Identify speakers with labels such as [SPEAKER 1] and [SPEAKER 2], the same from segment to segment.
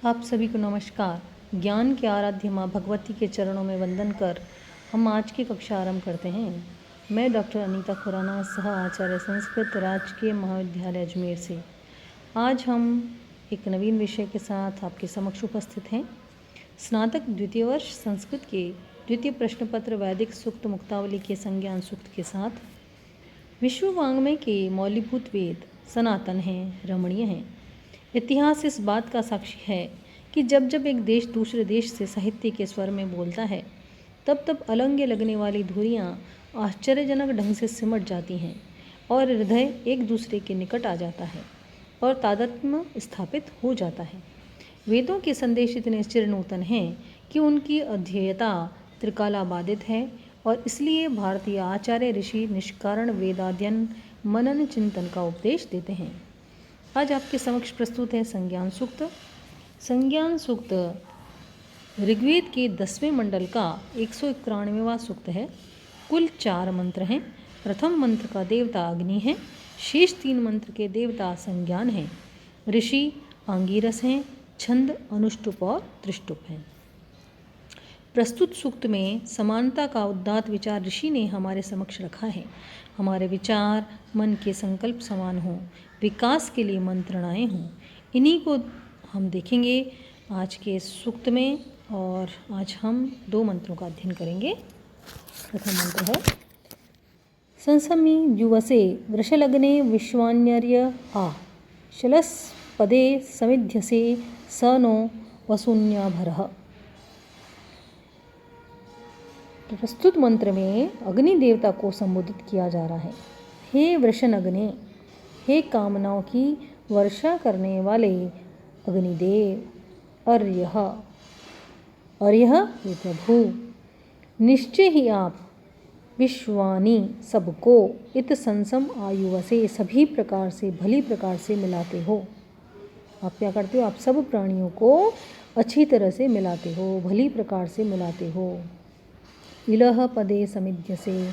[SPEAKER 1] आप सभी को नमस्कार। ज्ञान के आराध्य माँ भगवती के चरणों में वंदन कर हम आज की कक्षा आरंभ करते हैं। मैं डॉक्टर अनीता खुराना, सह आचार्य संस्कृत, राजकीय महाविद्यालय अजमेर से आज हम एक नवीन विषय के साथ आपके समक्ष उपस्थित हैं। स्नातक द्वितीय वर्ष संस्कृत के द्वितीय प्रश्न पत्र वैदिक सूक्त मुक्तावली के संज्ञान सूक्त के साथ विश्व वाङ्मय के मौलिभूत वेद सनातन हैं, रमणीय हैं। इतिहास इस बात का साक्षी है कि जब जब एक देश दूसरे देश से साहित्य के स्वर में बोलता है, तब तब अलंगे लगने वाली धुरियाँ आश्चर्यजनक ढंग से सिमट जाती हैं और हृदय एक दूसरे के निकट आ जाता है और तादात्म्य स्थापित हो जाता है। वेदों के संदेश इतने चिरनूतन हैं कि उनकी अध्येयता त्रिकालाबाधित है और इसलिए भारतीय आचार्य ऋषि निष्कारण वेदाध्ययन मनन चिंतन का उपदेश देते हैं। आज आपके समक्ष प्रस्तुत है संज्ञान सूक्त। संज्ञान सूक्त ऋग्वेद के 10वें मंडल का 191वां सूक्त है। कुल 4 मंत्र हैं। प्रथम मंत्र का देवता अग्नि है, शेष 3 मंत्र के देवता संज्ञान हैं, ऋषि आंगिरस हैं, छंद अनुष्टुप और त्रिष्टुप हैं। प्रस्तुत सूक्त में समानता का उदात्त विचार ऋषि ने हमारे समक्ष रखा है। हमारे विचार मन के संकल्प समान हों, विकास के लिए मंत्रणाएँ हों, इन्हीं को हम देखेंगे आज के सूक्त में। और आज हम 2 मंत्रों का अध्ययन करेंगे। प्रथम मंत्र है संसमी जुवसे वृषलग्ने विश्वान्यर्य आ शलस पदे समिध्यसे स नो वसून्याभरः। प्रस्तुत मंत्र में अग्नि देवता को संबोधित किया जा रहा है। हे वृषनग्ने, हे कामनाओं की वर्षा करने वाले अग्निदेव, अर्यः, अर्यः ये प्रभु, निश्चय ही आप विश्वानि सबको इत संसम आयु से सभी प्रकार से भली प्रकार से मिलाते हो। आप क्या करते हो? आप सब प्राणियों को अच्छी तरह से मिलाते हो, भली प्रकार से मिलाते हो। इलह पदे समिध्य से,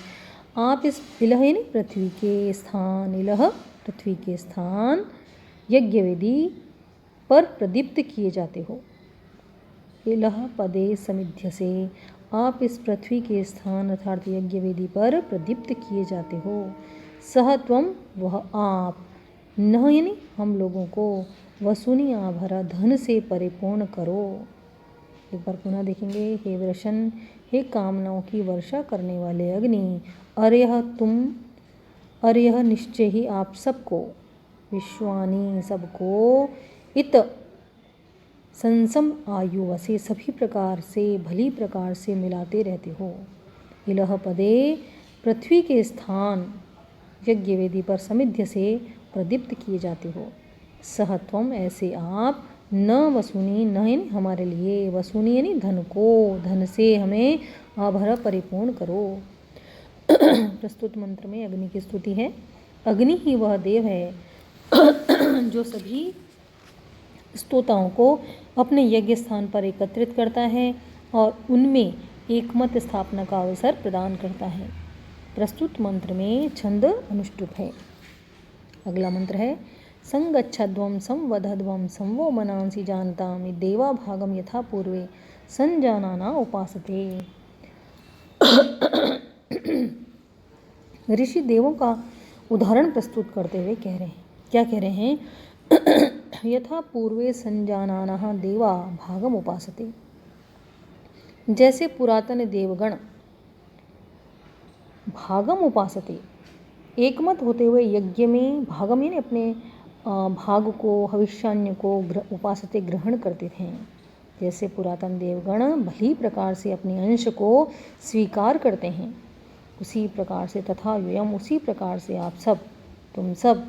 [SPEAKER 1] आप इस इलह यानी पृथ्वी के स्थान, इलह पृथ्वी के स्थान यज्ञवेदी पर प्रदीप्त किए जाते हो। इलह पदे समिध्य से, आप इस पृथ्वी के स्थान अर्थात यज्ञवेदी पर प्रदीप्त किए जाते हो। सह त्वम, वह आप, न यानी हम लोगों को, वसुनी आभरा धन से परिपूर्ण करो। एक बार पुनः देखेंगे। हे वृषन, हे कामनाओं की वर्षा करने वाले अग्नि, अर्यः तुम, अर्यः निश्चय ही आप सबको, विश्वानी सबको, इत संसम आयु वसे सभी प्रकार से भली प्रकार से मिलाते रहते हो। इलह पदे पृथ्वी के स्थान यज्ञवेदी पर समिध्य से प्रदीप्त किए जाते हो। सहत्वम ऐसे आप, न वसूनी, न यानी हमारे लिए, वसूनी यानी धन को, धन से हमें आभर परिपूर्ण करो। प्रस्तुत मंत्र में अग्नि की स्तुति है। अग्नि ही वह देव है जो सभी स्तोताओं को अपने यज्ञ स्थान पर एकत्रित करता है और उनमें एकमत स्थापना का अवसर प्रदान करता है। प्रस्तुत मंत्र में छंद अनुष्टुप है। अगला मंत्र है संगच्छध्वं संवदध्वं संवो मनांसि जानतामि देवा भागम यथा पूर्वे संजानाना उपासते। ऋषि देवों का उदाहरण प्रस्तुत करते हुए कह रहे हैं, क्या कह रहे हैं? यथा पूर्वे संजानाना देवा भागम उपासते, जैसे पुरातन देवगण भागम उपासते एकमत होते हुए यज्ञ में, भागम यानी अपने भाग को, हविष्यान्य को उपासते ग्रहण करते थे। जैसे पुरातन देवगण भली प्रकार से अपने अंश को स्वीकार करते हैं, उसी प्रकार से तथा व्ययम उसी प्रकार से आप सब, तुम सब,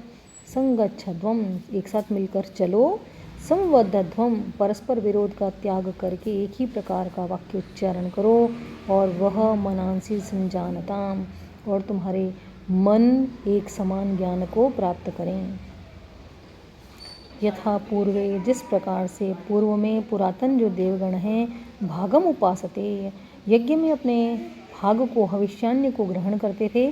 [SPEAKER 1] संगच्छध्वम एक साथ मिलकर चलो, संवदध्वम परस्पर विरोध का त्याग करके एक ही प्रकार का वाक्य उच्चारण करो, और वह मनांसी संजानताम, और तुम्हारे मन एक समान ज्ञान को प्राप्त करें। यथा पूर्वे, जिस प्रकार से पूर्व में पुरातन जो देवगण हैं भागम उपासते यज्ञ में अपने भाग को, हविष्यान्य को ग्रहण करते थे,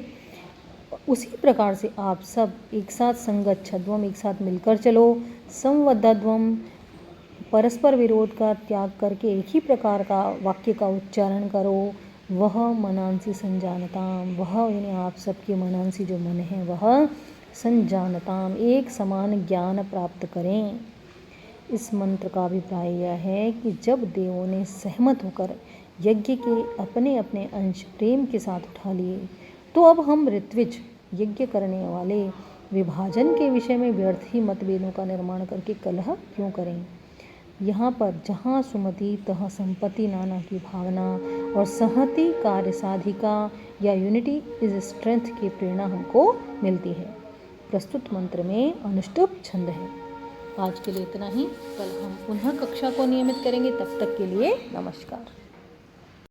[SPEAKER 1] उसी प्रकार से आप सब एक साथ संगच्छध्वम एक साथ मिलकर चलो, संवदध्वम परस्पर विरोध का त्याग करके एक ही प्रकार का वाक्य का उच्चारण करो। वह मनांसी संजानताम, वह यानी आप सबके मनांसी जो मन है वह संजानताम, एक समान ज्ञान प्राप्त करें। इस मंत्र का अभिप्राय यह है कि जब देवों ने सहमत होकर यज्ञ के अपने अपने अंश प्रेम के साथ उठा लिए, तो अब हम ऋत्विज यज्ञ करने वाले विभाजन के विषय में व्यर्थ ही मतभेदों का निर्माण करके कलह क्यों करें। यहाँ पर जहाँ सुमति तहाँ संपत्ति नाना की भावना और सहति कार्य साधिका या यूनिटी इज स्ट्रेंथ की प्रेरणा हमको मिलती है। प्रस्तुत मंत्र में अनुष्टुप छंद है। आज के लिए इतना ही। कल हम पुनः कक्षा को नियमित करेंगे। तब तक के लिए नमस्कार।